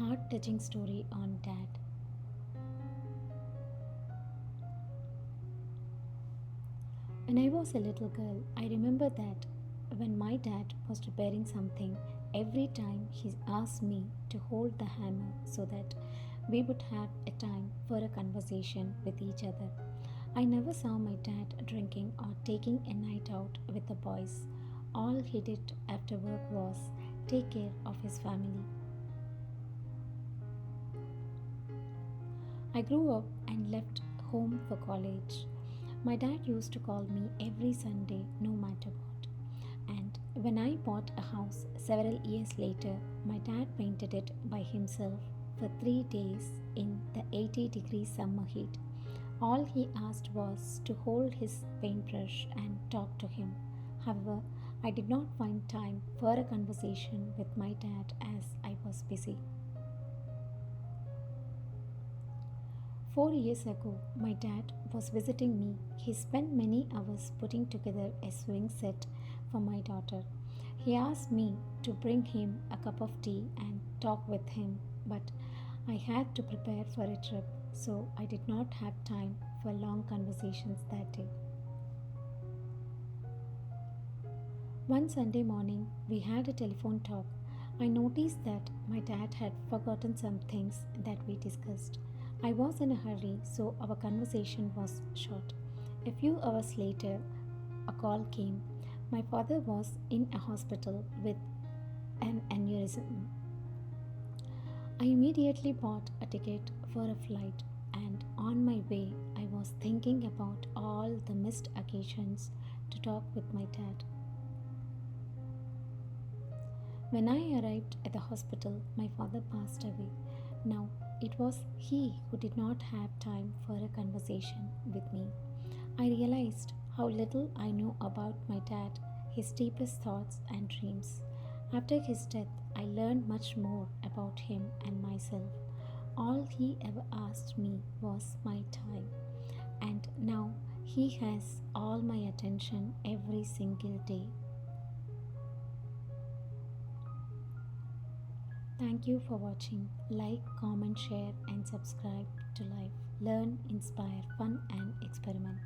heart touching story on dad. When I was a little girl, I remember that when my dad was repairing something, every time he asked me to hold the hammer so that we would have a time for a conversation with each other. I never saw my dad drinking or taking a night out with the boys. All he did after work was take care of his family. I grew up and left home for college. My dad used to call me every Sunday, no matter what. And when I bought a house several years later, my dad painted it by himself for 3 days in the 80-degree summer heat. All he asked was to hold his paintbrush and talk to him. However, I did not find time for a conversation with my dad as I was busy. 4 years ago, my dad was visiting me. He spent many hours putting together a swing set for my daughter. He asked me to bring him a cup of tea and talk with him, but I had to prepare for a trip, so I did not have time for long conversations that day. One Sunday morning, we had a telephone talk. I noticed that my dad had forgotten some things that we discussed. I was in a hurry, so our conversation was short. A few hours later, a call came. My father was in a hospital with an aneurysm. I immediately bought a ticket for a flight, and on my way, I was thinking about all the missed occasions to talk with my dad. When I arrived at the hospital, my father passed away. Now, it was he who did not have time for a conversation with me. I realized how little I knew about my dad, his deepest thoughts and dreams. After his death, I learned much more about him and myself. All he ever asked me was my time, and now he has all my attention every single day. Thank you for watching. Like, comment, share, and subscribe to Life. Learn, inspire, fun, and experiment.